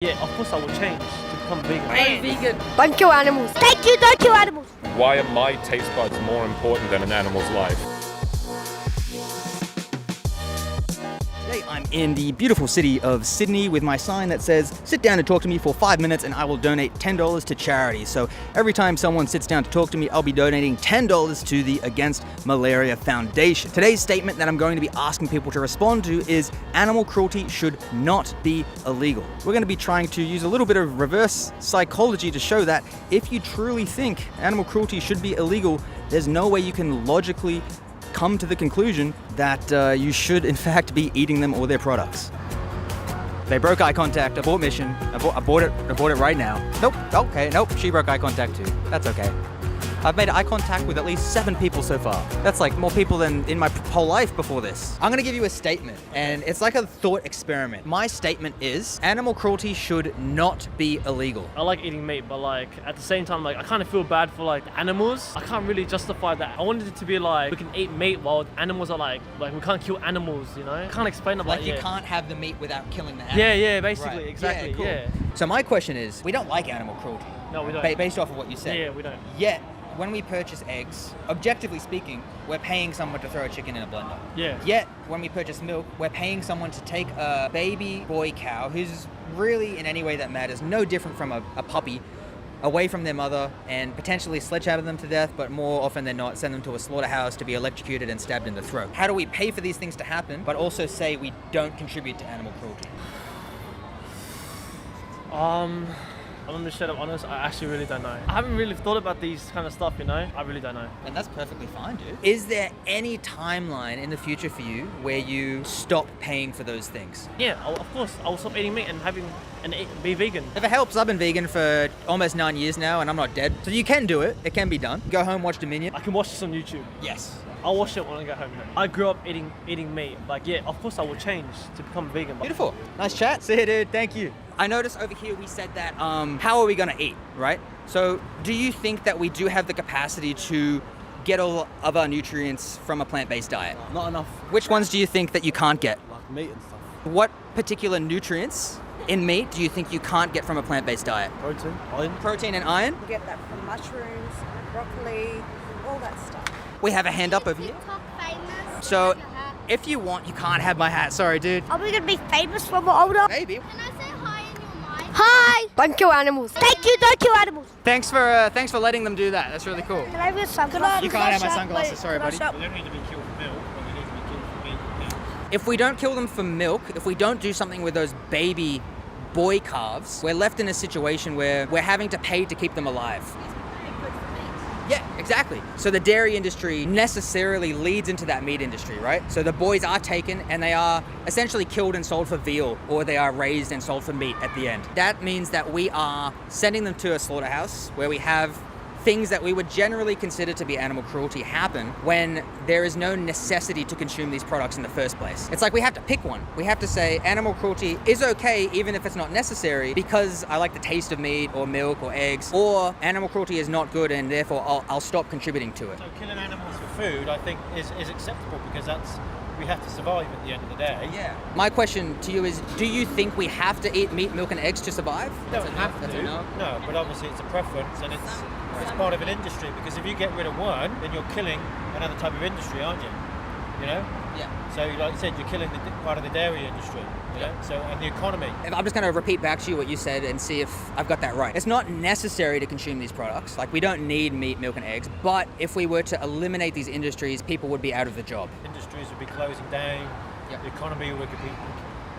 Yeah, of course I will change to become vegan. I'm vegan. Don't kill animals. Thank you, don't kill animals. Why are my taste buds more important than an animal's life? Today I'm in the beautiful city of Sydney with my sign that says, sit down and talk to me for 5 minutes and I will donate $10 to charity. So every time someone sits down to talk to me, I'll be donating $10 to the Against Malaria Foundation. Today's statement that I'm going to be asking people to respond to is animal cruelty should not be illegal. We're going to be trying to use a little bit of reverse psychology to show that if you truly think animal cruelty should be illegal, there's no way you can logically come to the conclusion that you should in fact be eating them or their products. They broke eye contact, abort mission, abort it right now. Nope, okay, nope, she broke eye contact too. That's okay. I've made eye contact with at least 7 people so far. That's like more people than in my whole life before this. I'm gonna give you a statement, and it's like a thought experiment. My statement is, animal cruelty should not be illegal. I like eating meat, but like at the same time, like I kind of feel bad for like the animals. I can't really justify that. I wanted it to be like we can eat meat while animals are like we can't kill animals, you know? I can't explain it Like you can't have the meat without killing the animal. Yeah, basically, Right. exactly, Yeah, cool. So my question is, we don't like animal cruelty. No, we don't. Based off of what you said. Yeah, we don't. Yet, when we purchase eggs, objectively speaking, we're paying someone to throw a chicken in a blender. Yeah. Yet, when we purchase milk, we're paying someone to take a baby boy cow who's really, in any way that matters, no different from a puppy, away from their mother and potentially sledgehammer them to death, but more often than not, send them to a slaughterhouse to be electrocuted and stabbed in the throat. How do we pay for these things to happen, but also say we don't contribute to animal cruelty? I'm gonna be straight up honest, I actually really don't know. I haven't really thought about these kind of stuff, you know? I really don't know. And that's perfectly fine, dude. Is there any timeline in the future for you where you stop paying for those things? Yeah, of course, I'll stop eating meat and be vegan. If it helps, I've been vegan for almost 9 years now and I'm not dead. So you can do it. It can be done. Go home, watch Dominion. I can watch this on YouTube. Yes. I'll watch it when I get home. I grew up eating meat. Like, yeah, of course I will change to become vegan. Beautiful. Nice chat. See you, dude. Thank you. I noticed over here we said that, how are we gonna eat, right? So do you think that we do have the capacity to get all of our nutrients from a plant-based diet? Not enough. Which ones do you think that you can't get? Like meat and stuff. What particular nutrients in meat do you think you can't get from a plant-based diet? Protein, iron. Protein and iron? You get that from mushrooms, broccoli, all that stuff. We have a hand up over here. So if you want, you can't have my hat. Sorry, dude. Are we gonna be famous when we're older? Maybe. Can I say hi in your mic? Hi! Don't kill animals. Thank you, don't kill animals. Thanks for letting them do that. That's really cool. Can I have your sunglasses? You can't have my sunglasses. Sorry, buddy. They don't need to be killed for milk, but they need to be killed for meat. If we don't kill them for milk, if we don't do something with those baby boy calves, we're left in a situation where we're having to pay to keep them alive. Yeah, exactly. So the dairy industry necessarily leads into that meat industry, right? So the boys are taken and they are essentially killed and sold for veal, or they are raised and sold for meat at the end. That means that we are sending them to a slaughterhouse where we have things that we would generally consider to be animal cruelty happen when there is no necessity to consume these products in the first place. It's like we have to pick one. We have to say animal cruelty is okay even if it's not necessary because I like the taste of meat or milk or eggs, or animal cruelty is not good and therefore I'll stop contributing to it. So killing animals for food, I think, is acceptable because we have to survive at the end of the day. Yeah. My question to you is, do you think we have to eat meat, milk and eggs to survive? Don't have to. No, but obviously it's a preference and it's part of an industry, because if you get rid of one, then you're killing another type of industry, aren't you? You know? Yeah. So like you said, you're killing part of the dairy industry, you know? So, and the economy. I'm just going to repeat back to you what you said and see if I've got that right. It's not necessary to consume these products. Like, we don't need meat, milk and eggs, but if we were to eliminate these industries, people would be out of the job. Industries would be closing down. Yep. The economy would be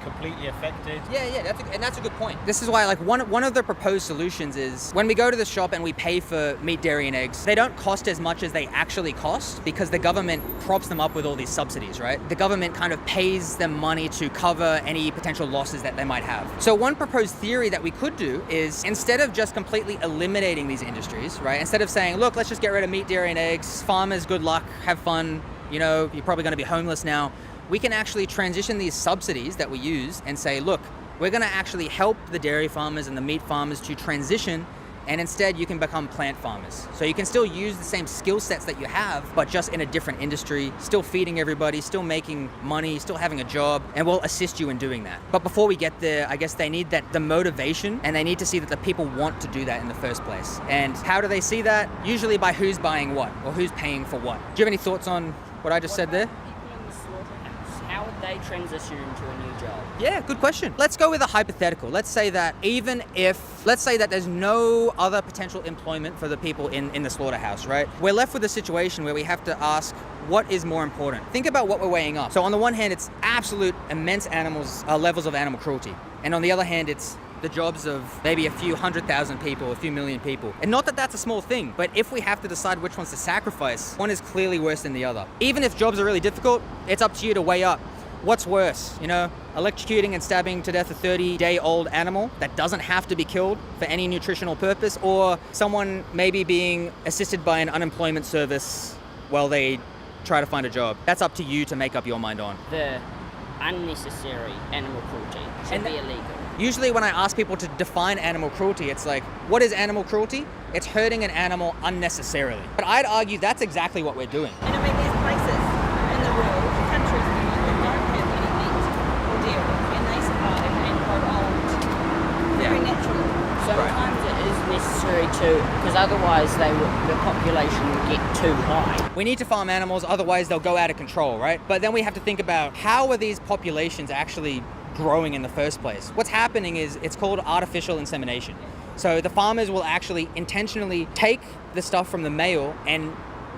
completely affected. Yeah, that's a good point. This is why, like, one of the proposed solutions is when we go to the shop and we pay for meat, dairy, and eggs, they don't cost as much as they actually cost because the government props them up with all these subsidies, right? The government kind of pays them money to cover any potential losses that they might have. So one proposed theory that we could do is, instead of just completely eliminating these industries, right? Instead of saying, look, let's just get rid of meat, dairy, and eggs, farmers, good luck, have fun, you know, you're probably going to be homeless now. We can actually transition these subsidies that we use and say, look, we're going to actually help the dairy farmers and the meat farmers to transition and instead you can become plant farmers. So you can still use the same skill sets that you have, but just in a different industry, still feeding everybody, still making money, still having a job, and we'll assist you in doing that. But before we get there, I guess they need the motivation, and they need to see that the people want to do that in the first place. And how do they see that? Usually by who's buying what, or who's paying for what. Do you have any thoughts on what I just said there? People in the slaughterhouse, how would they transition into a new job? Yeah, good question. Let's go with a hypothetical. Let's say that there's no other potential employment for the people in the slaughterhouse, right? We're left with a situation where we have to ask, what is more important? Think about what we're weighing up. So on the one hand, it's absolute immense levels of animal cruelty. And on the other hand, it's the jobs of maybe a few 100,000 people, a few million people. And not that that's a small thing, but if we have to decide which ones to sacrifice, one is clearly worse than the other. Even if jobs are really difficult, it's up to you to weigh up. What's worse, electrocuting and stabbing to death a 30-day-old animal that doesn't have to be killed for any nutritional purpose, or someone maybe being assisted by an unemployment service while they try to find a job? That's up to you to make up your mind on. The unnecessary animal cruelty should be illegal. Usually when I ask people to define animal cruelty, it's like, what is animal cruelty? It's hurting an animal unnecessarily. But I'd argue that's exactly what we're doing. And I mean, there's places in the world, countries that don't have any meat or dairy, and they survive and grow old very naturally. Sometimes it is necessary because otherwise the population would get too high. We need to farm animals, otherwise they'll go out of control, right? But then we have to think about, how are these populations actually growing in the first place? What's happening is it's called artificial insemination. So the farmers will actually intentionally take the stuff from the male and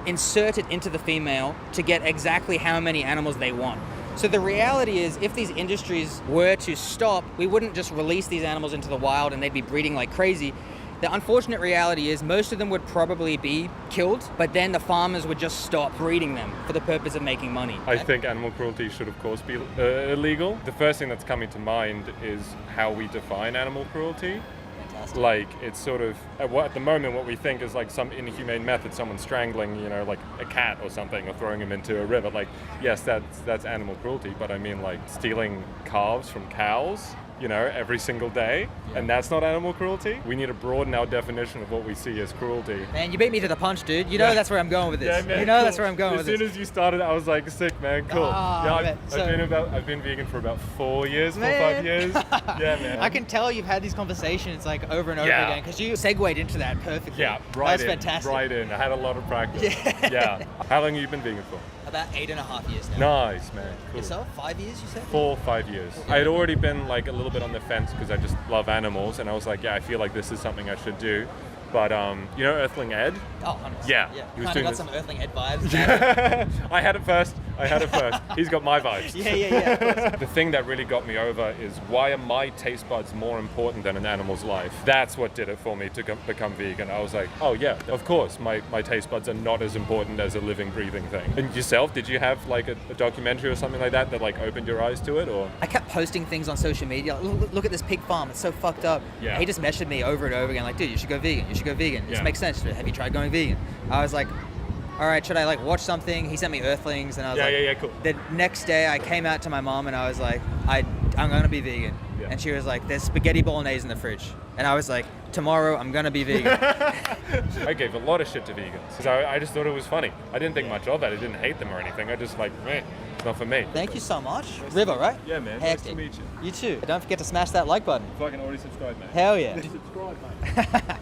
insert it into the female to get exactly how many animals they want. So the reality is, if these industries were to stop, we wouldn't just release these animals into the wild and they'd be breeding like crazy. The unfortunate reality is most of them would probably be killed, but then the farmers would just stop breeding them for the purpose of making money. I think animal cruelty should, of course, be illegal. The first thing that's coming to mind is how we define animal cruelty. Like, it's sort of, at the moment, what we think is like some inhumane method, someone strangling, like a cat or something, or throwing him into a river. Like, yes, that's animal cruelty, but I mean, like, stealing calves from cows, every single day, and that's not animal cruelty. We need to broaden our definition of what we see as cruelty. Man, you beat me to the punch, dude. That's where I'm going with this. Yeah, man, cool. That's where I'm going with this. As soon as you started, I was like, sick, man, cool. Man. I've been vegan for about 4 years, 5 years. Yeah, man. I can tell you've had these conversations like over and over again, because you segued into that perfectly. Yeah, right. That's fantastic. Right in. I had a lot of practice. Yeah. How long have you been vegan for? About 8.5 years now. Nice, man. Cool. Yourself? 5 years, you said? 5 years. I had already been like a little bit on the fence because I just love animals, and I was like, yeah, I feel like this is something I should do. But Earthling Ed? Oh, 100%. Yeah. He was doing got some Earthling Ed vibes. I had it first. He's got my vibes. Yeah. The thing that really got me over is, why are my taste buds more important than an animal's life? That's what did it for me to become vegan. I was like, oh yeah, of course, my taste buds are not as important as a living, breathing thing. And yourself, did you have like a documentary or something like that like opened your eyes to it, or? I kept posting things on social media. Look at this pig farm. It's so fucked up. Yeah. He just messaged me over and over again like, dude, you should go vegan. This makes sense. Have you tried going vegan? I was like, all right, should I like watch something? He sent me Earthlings, and I was cool. The next day I came out to my mom and I was like, I'm gonna be vegan. Yeah. And she was like, there's spaghetti bolognese in the fridge. And I was like, tomorrow I'm gonna be vegan. I gave a lot of shit to vegans because I just thought it was funny. I didn't think much of it. I didn't hate them or anything. I just like, man, it's not for me. Thank you so much. River, right? Yeah, man. Hectic. Nice to meet you. You too. Don't forget to smash that like button. Fucking already subscribed, man. Hell yeah. Subscribe, mate.